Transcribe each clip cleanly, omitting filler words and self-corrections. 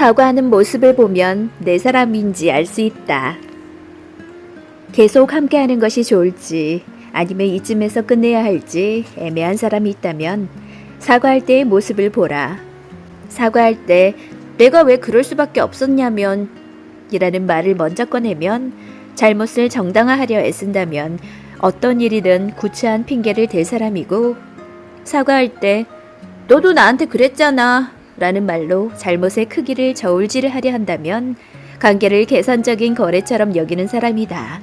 사과하는 모습을 보면 내 사람인지 알 수 있다. 계속 함께하는 것이 좋을지 아니면 이쯤에서 끝내야 할지 애매한 사람이 있다면 사과할 때의 모습을 보라. 사과할 때 내가 왜 그럴 수밖에 없었냐면 이라는 말을 먼저 꺼내면 잘못을 정당화하려 애쓴다면 어떤 일이든 구차한 핑계를 댈 사람이고, 사과할 때 너도 나한테 그랬잖아 라는 말로 잘못의 크기를 저울질을 하려 한다면 관계를 계산적인 거래처럼 여기는 사람이다.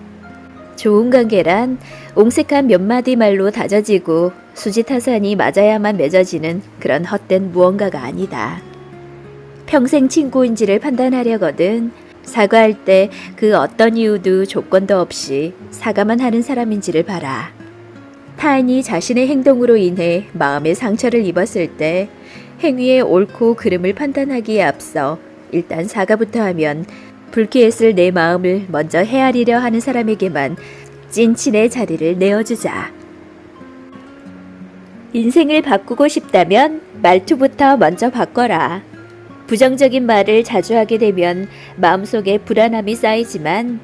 좋은 관계란 옹색한 몇 마디 말로 다져지고 수지타산이 맞아야만 맺어지는 그런 헛된 무언가가 아니다. 평생 친구인지를 판단하려거든 사과할 때 그 어떤 이유도 조건도 없이 사과만 하는 사람인지를 봐라. 타인이 자신의 행동으로 인해 마음의 상처를 입었을 때 행위의 옳고 그름을 판단하기에 앞서 일단 사과부터 하면 불쾌했을 내 마음을 먼저 헤아리려 하는 사람에게만 찐친의 자리를 내어주자. 인생을 바꾸고 싶다면 말투부터 먼저 바꿔라. 부정적인 말을 자주 하게 되면 마음속에 불안함이 쌓이지만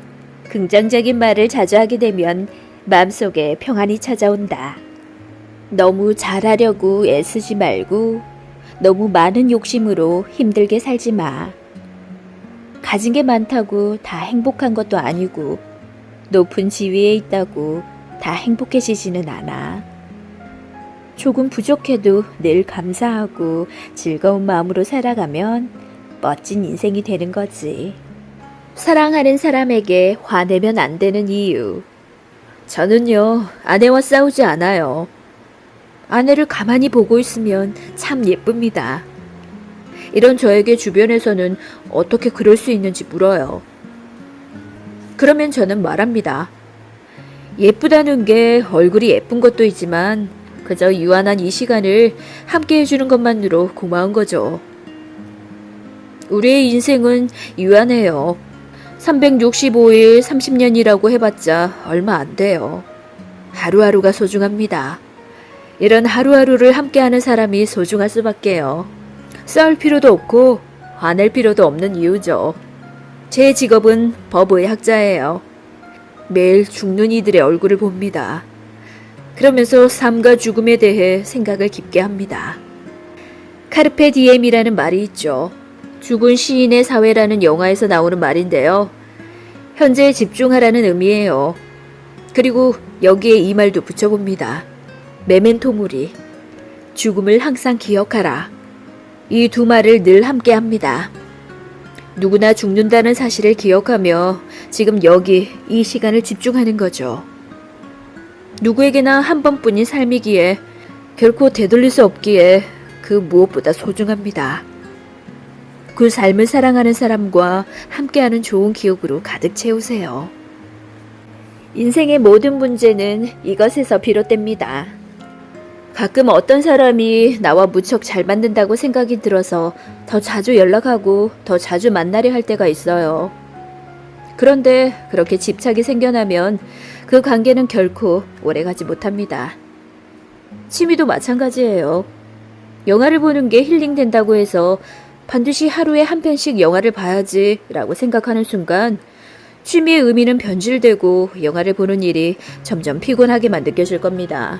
긍정적인 말을 자주 하게 되면 마음속에 평안이 찾아온다. 너무 잘하려고 애쓰지 말고 너무 많은 욕심으로 힘들게 살지 마. 가진 게 많다고 다 행복한 것도 아니고 높은 지위에 있다고 다 행복해지지는 않아. 조금 부족해도 늘 감사하고 즐거운 마음으로 살아가면 멋진 인생이 되는 거지. 사랑하는 사람에게 화내면 안 되는 이유. 저는요, 아내와 싸우지 않아요. 아내를 가만히 보고 있으면 참 예쁩니다. 이런 저에게 주변에서는 어떻게 그럴 수 있는지 물어요. 그러면 저는 말합니다. 예쁘다는 게 얼굴이 예쁜 것도 있지만 그저 유한한 이 시간을 함께 해주는 것만으로 고마운 거죠. 우리의 인생은 유한해요. 365일 30년이라고 해봤자 얼마 안 돼요. 하루하루가 소중합니다. 이런 하루하루를 함께하는 사람이 소중할 수밖에요. 싸울 필요도 없고 화낼 필요도 없는 이유죠. 제 직업은 법의학자예요. 매일 죽는 이들의 얼굴을 봅니다. 그러면서 삶과 죽음에 대해 생각을 깊게 합니다. 카르페 디엠이라는 말이 있죠. 죽은 시인의 사회라는 영화에서 나오는 말인데요. 현재에 집중하라는 의미예요. 그리고 여기에 이 말도 붙여봅니다. 메멘토 모리. 죽음을 항상 기억하라. 이 두 말을 늘 함께 합니다. 누구나 죽는다는 사실을 기억하며 지금 여기 이 시간을 집중하는 거죠. 누구에게나 한 번뿐인 삶이기에 결코 되돌릴 수 없기에 그 무엇보다 소중합니다. 그 삶을 사랑하는 사람과 함께하는 좋은 기억으로 가득 채우세요. 인생의 모든 문제는 이것에서 비롯됩니다. 가끔 어떤 사람이 나와 무척 잘 맞는다고 생각이 들어서 더 자주 연락하고 더 자주 만나려 할 때가 있어요. 그런데 그렇게 집착이 생겨나면 그 관계는 결코 오래가지 못합니다. 취미도 마찬가지예요. 영화를 보는 게 힐링된다고 해서 반드시 하루에 한 편씩 영화를 봐야지 라고 생각하는 순간 취미의 의미는 변질되고 영화를 보는 일이 점점 피곤하게만 느껴질 겁니다.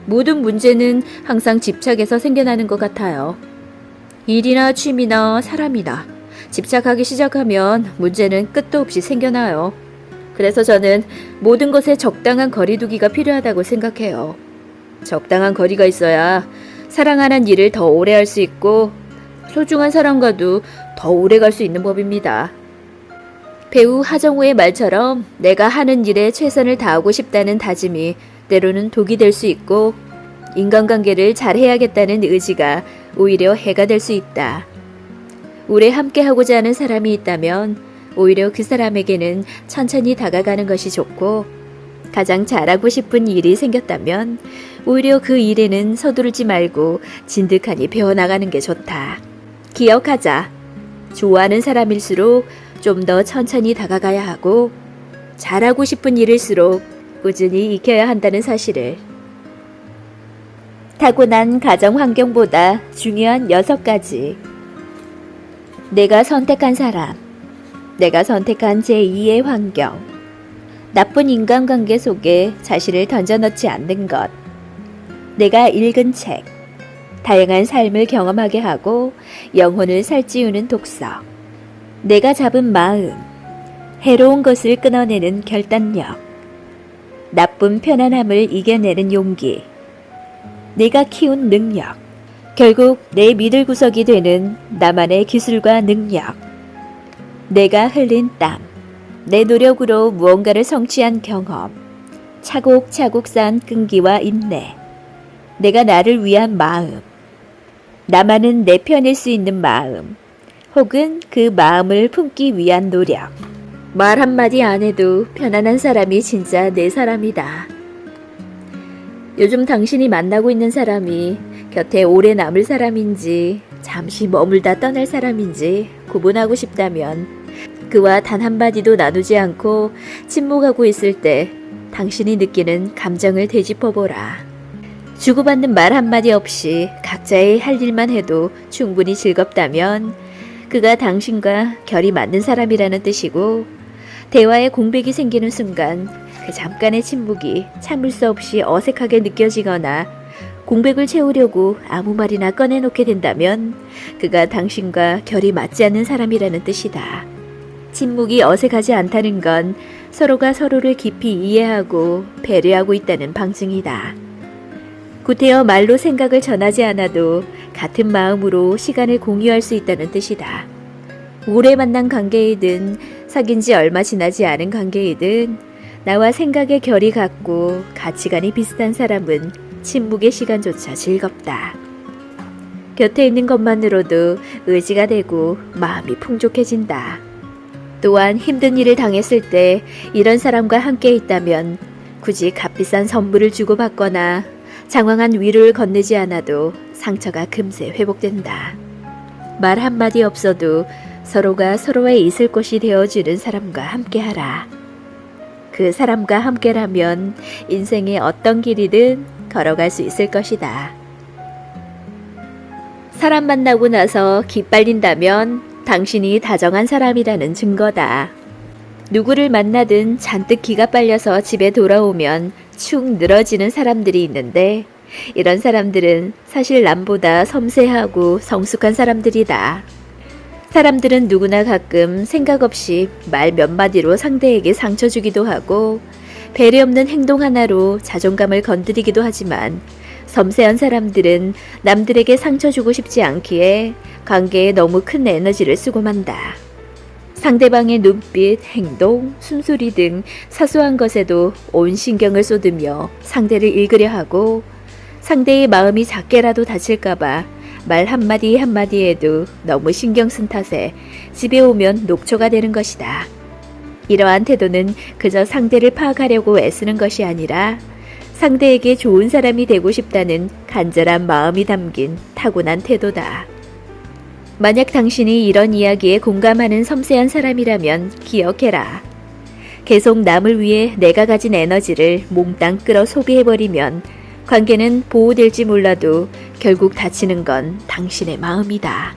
모든 문제는 항상 집착에서 생겨나는 것 같아요. 일이나 취미나 사람이나 집착하기 시작하면 문제는 끝도 없이 생겨나요. 그래서 저는 모든 것에 적당한 거리두기가 필요하다고 생각해요. 적당한 거리가 있어야 사랑하는 일을 더 오래 할 수 있고 소중한 사람과도 더 오래 갈 수 있는 법입니다. 배우 하정우의 말처럼 내가 하는 일에 최선을 다하고 싶다는 다짐이 때로는 독이 될 수 있고 인간관계를 잘해야겠다는 의지가 오히려 해가 될 수 있다. 오래 함께하고자 하는 사람이 있다면 오히려 그 사람에게는 천천히 다가가는 것이 좋고 가장 잘하고 싶은 일이 생겼다면 오히려 그 일에는 서두르지 말고 진득하니 배워나가는 게 좋다. 기억하자. 좋아하는 사람일수록 좀 더 천천히 다가가야 하고 잘하고 싶은 일일수록 꾸준히 익혀야 한다는 사실을. 타고난 가정 환경보다 중요한 6가지. 내가 선택한 사람, 내가 선택한 제2의 환경, 나쁜 인간관계 속에 자신을 던져넣지 않는 것, 내가 읽은 책, 다양한 삶을 경험하게 하고 영혼을 살찌우는 독서, 내가 잡은 마음, 해로운 것을 끊어내는 결단력, 나쁜 편안함을 이겨내는 용기, 내가 키운 능력, 결국 내 믿을 구석이 되는 나만의 기술과 능력, 내가 흘린 땀, 내 노력으로 무언가를 성취한 경험, 차곡차곡 쌓은 끈기와 인내, 내가 나를 위한 마음, 나만은 내 편일 수 있는 마음, 혹은 그 마음을 품기 위한 노력. 말 한마디 안 해도 편안한 사람이 진짜 내 사람이다. 요즘 당신이 만나고 있는 사람이 곁에 오래 남을 사람인지 잠시 머물다 떠날 사람인지 구분하고 싶다면 그와 단 한마디도 나누지 않고 침묵하고 있을 때 당신이 느끼는 감정을 되짚어보라. 주고받는 말 한마디 없이 각자의 할 일만 해도 충분히 즐겁다면 그가 당신과 결이 맞는 사람이라는 뜻이고, 대화에 공백이 생기는 순간 그 잠깐의 침묵이 참을 수 없이 어색하게 느껴지거나 공백을 채우려고 아무 말이나 꺼내놓게 된다면 그가 당신과 결이 맞지 않는 사람이라는 뜻이다. 침묵이 어색하지 않다는 건 서로가 서로를 깊이 이해하고 배려하고 있다는 방증이다. 구태여 말로 생각을 전하지 않아도 같은 마음으로 시간을 공유할 수 있다는 뜻이다. 오래 만난 관계이든 사귄 지 얼마 지나지 않은 관계이든 나와 생각의 결이 같고 가치관이 비슷한 사람은 침묵의 시간조차 즐겁다. 곁에 있는 것만으로도 의지가 되고 마음이 풍족해진다. 또한 힘든 일을 당했을 때 이런 사람과 함께 있다면 굳이 값비싼 선물을 주고받거나 장황한 위로를 건네지 않아도 상처가 금세 회복된다. 말 한마디 없어도 서로가 서로의 있을 곳이 되어주는 사람과 함께하라. 그 사람과 함께라면 인생의 어떤 길이든 걸어갈 수 있을 것이다. 사람 만나고 나서 기빨린다면 당신이 다정한 사람이라는 증거다. 누구를 만나든 잔뜩 기가 빨려서 집에 돌아오면 축 늘어지는 사람들이 있는데 이런 사람들은 사실 남보다 섬세하고 성숙한 사람들이다. 사람들은 누구나 가끔 생각 없이 말 몇 마디로 상대에게 상처 주기도 하고 배려 없는 행동 하나로 자존감을 건드리기도 하지만 섬세한 사람들은 남들에게 상처 주고 싶지 않기에 관계에 너무 큰 에너지를 쓰고 만다. 상대방의 눈빛, 행동, 숨소리 등 사소한 것에도 온 신경을 쏟으며 상대를 읽으려 하고 상대의 마음이 작게라도 다칠까봐 말 한마디 한마디에도 너무 신경 쓴 탓에 집에 오면 녹초가 되는 것이다. 이러한 태도는 그저 상대를 파악하려고 애쓰는 것이 아니라 상대에게 좋은 사람이 되고 싶다는 간절한 마음이 담긴 타고난 태도다. 만약 당신이 이런 이야기에 공감하는 섬세한 사람이라면 기억해라. 계속 남을 위해 내가 가진 에너지를 몽땅 끌어 소비해버리면 관계는 보호될지 몰라도 결국 다치는 건 당신의 마음이다.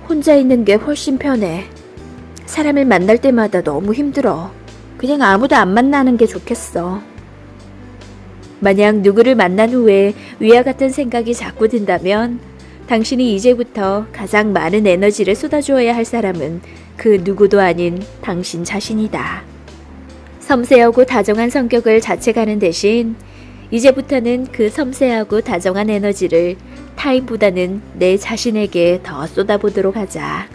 혼자 있는 게 훨씬 편해. 사람을 만날 때마다 너무 힘들어. 그냥 아무도 안 만나는 게 좋겠어. 만약 누구를 만난 후에 위와 같은 생각이 자꾸 든다면 당신이 이제부터 가장 많은 에너지를 쏟아주어야 할 사람은 그 누구도 아닌 당신 자신이다. 섬세하고 다정한 성격을 자책하는 대신 이제부터는 그 섬세하고 다정한 에너지를 타인보다는 내 자신에게 더 쏟아보도록 하자.